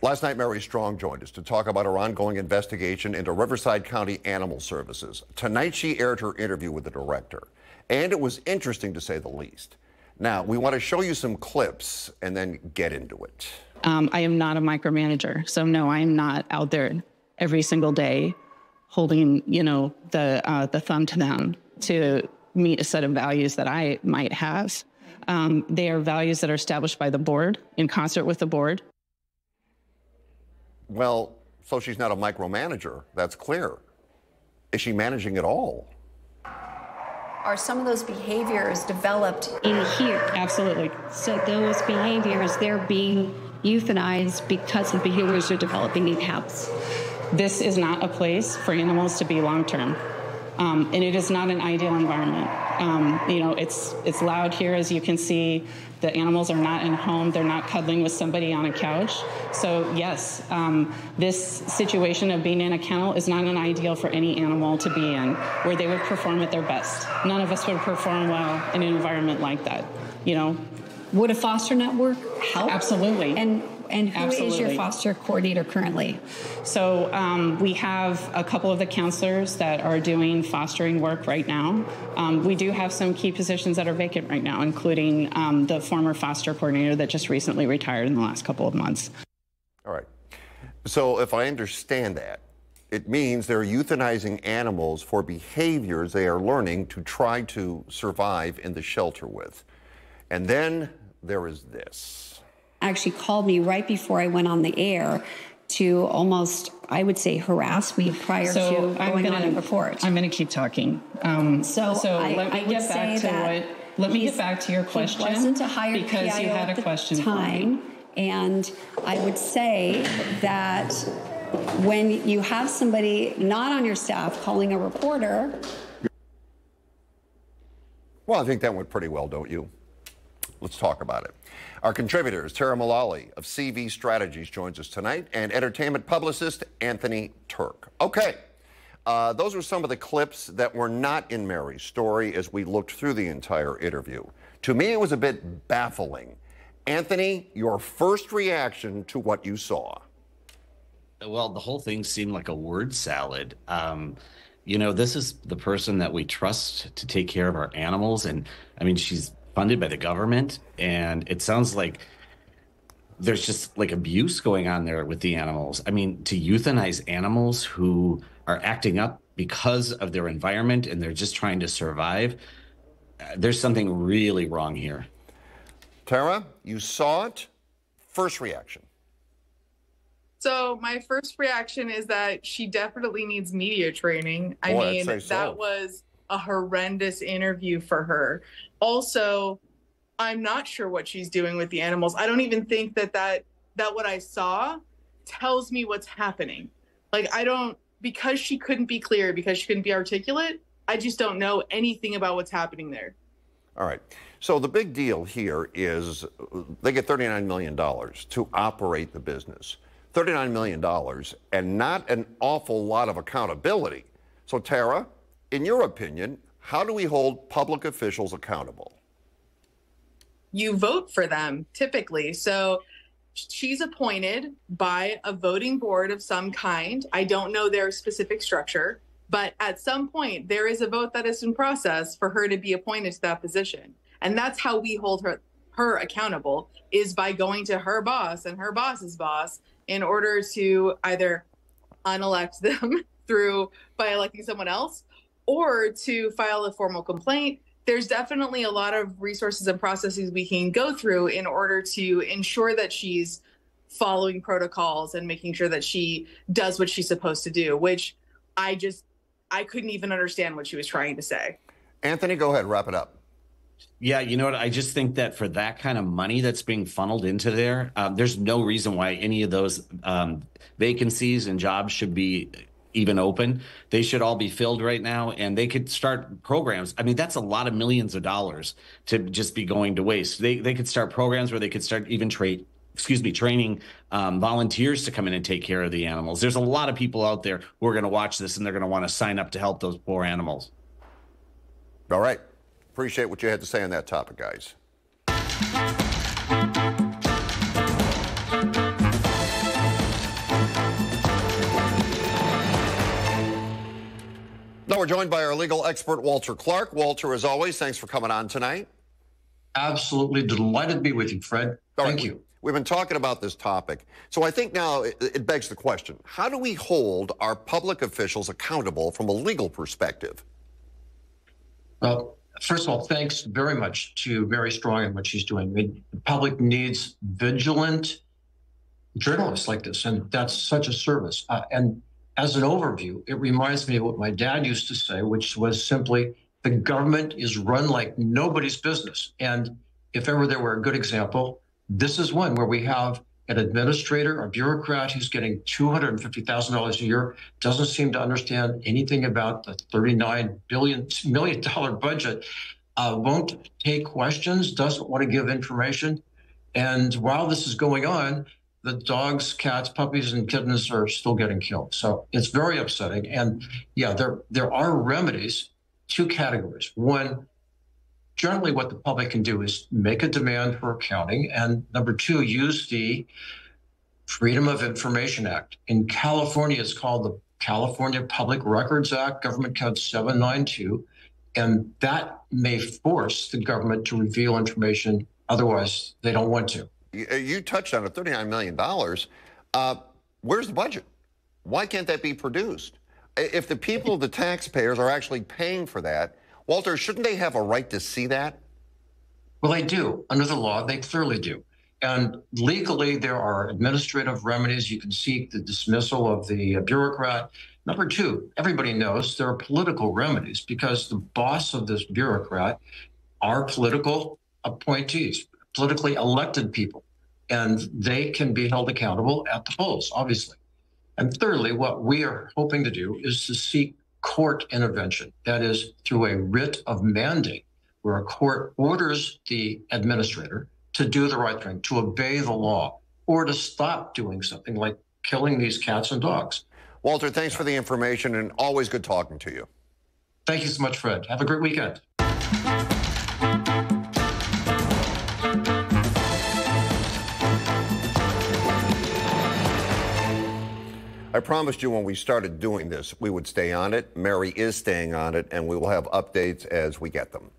Last night, Mary Strong joined us to talk about her ongoing investigation into Riverside County Animal Services. Tonight, she aired her interview with the director, and it was interesting to say the least. Now, we want to show you some clips and then get into it. I am not a micromanager, so no, I am not out there every single day holding, the thumb to them to meet a set of values that I might have. They are values that are established by the board in concert with the board. Well, so she's not a micromanager. That's clear. Is she managing at all? Are some of those behaviors developed in here? Absolutely. So those behaviors, they're being euthanized because the behaviors are developing in-house. This is not a place for animals to be long-term. And it is not an ideal environment. It's loud here, as you can see. The animals are not in home. They're not cuddling with somebody on a couch. So yes, this situation of being in a kennel is not an ideal for any animal to be in, where they would perform at their best. None of us would perform well in an environment like that, Would a foster network help? Absolutely. And who is your foster coordinator currently? So we have a couple of the counselors that are doing fostering work right now. We do have some key positions that are vacant right now, including the former foster coordinator that just recently retired in the last couple of months. All right. So if I understand that, it means they're euthanizing animals for behaviors they are learning to try to survive in the shelter with. And then there is this. Actually called me right before I went on the air to almost, I would say, harass me prior to going on a report. I'm going to keep talking. Let me get back to your question. He wasn't a hired because PIO you had a question time, for me. And I would say that when you have somebody not on your staff calling a reporter. Well, I think that went pretty well, don't you? Let's talk about it. Our contributors, Tara Mullally of CV Strategies joins us tonight, and entertainment publicist Anthony Turk. Okay, those were some of the clips that were not in Mary's story as we looked through the entire interview. To me, it was a bit baffling. Anthony, your first reaction to what you saw? Well, the whole thing seemed like a word salad. This is the person that we trust to take care of our animals, and I mean, she's funded by the government, and it sounds like there's just like abuse going on there with the animals. I mean, to euthanize animals who are acting up because of their environment and they're just trying to survive, there's something really wrong here. Tara, you saw it. First reaction. So my first reaction is that she definitely needs media training. I mean, that was a horrendous interview for her. Also, I'm not sure what she's doing with the animals. I don't even think that what I saw tells me what's happening. Like, because she couldn't be clear, because she couldn't be articulate, I just don't know anything about what's happening there. All right. So the big deal here is they get $39 million to operate the business. $39 million and not an awful lot of accountability. So, Tara, in your opinion, how do we hold public officials accountable? You vote for them, typically. So she's appointed by a voting board of some kind. I don't know their specific structure, but at some point there is a vote that is in process for her to be appointed to that position. And that's how we hold her accountable, is by going to her boss and her boss's boss in order to either unelect them by electing someone else, or to file a formal complaint. There's definitely a lot of resources and processes we can go through in order to ensure that she's following protocols and making sure that she does what she's supposed to do, which I couldn't even understand what she was trying to say. Anthony, go ahead, wrap it up. Yeah, you know what? I just think that for that kind of money that's being funneled into there, there's no reason why any of those vacancies and jobs should be even open. They should all be filled right now, and they could start programs. I mean, that's a lot of millions of dollars to just be going to waste. They could start programs where they could start even training volunteers to come in and take care of the animals. There's a lot of people out there who are going to watch this, and they're going to want to sign up to help those poor animals. All right. Appreciate what you had to say on that topic, guys. we're joined by our legal expert, Walter Clark. Walter, as always, thanks for coming on tonight. Absolutely delighted to be with you, Fred. Thank you. We've been talking about this topic. So I think now it begs the question, how do we hold our public officials accountable from a legal perspective? Well, first of all, thanks very much to Mary Strong and what she's doing. The public needs vigilant journalists like this, and that's such a service. And as an overview, it reminds me of what my dad used to say, which was simply, the government is run like nobody's business. And if ever there were a good example, this is one where we have an administrator, a bureaucrat who's getting $250,000 a year, doesn't seem to understand anything about the $39 million budget, won't take questions, doesn't want to give information. And while this is going on, the dogs, cats, puppies, and kittens are still getting killed. So it's very upsetting. And yeah, there are remedies, two categories. One, generally what the public can do is make a demand for accounting. And number two, use the Freedom of Information Act. In California, it's called the California Public Records Act, Government Code 792. And that may force the government to reveal information. Otherwise, they don't want to. You touched on it, $39 million. Where's the budget? Why can't that be produced? If the people, the taxpayers, are actually paying for that, Walter, shouldn't they have a right to see that? Well, they do. Under the law, they clearly do. And legally, there are administrative remedies. You can seek the dismissal of the bureaucrat. Number two, everybody knows there are political remedies because the boss of this bureaucrat are political appointees, politically elected people, and they can be held accountable at the polls, obviously. And thirdly, what we are hoping to do is to seek court intervention, that is, through a writ of mandate, where a court orders the administrator to do the right thing, to obey the law, or to stop doing something like killing these cats and dogs. Walter, thanks for the information, and always good talking to you. Thank you so much, Fred. Have a great weekend. I promised you when we started doing this, we would stay on it. Mary is staying on it, and we will have updates as we get them.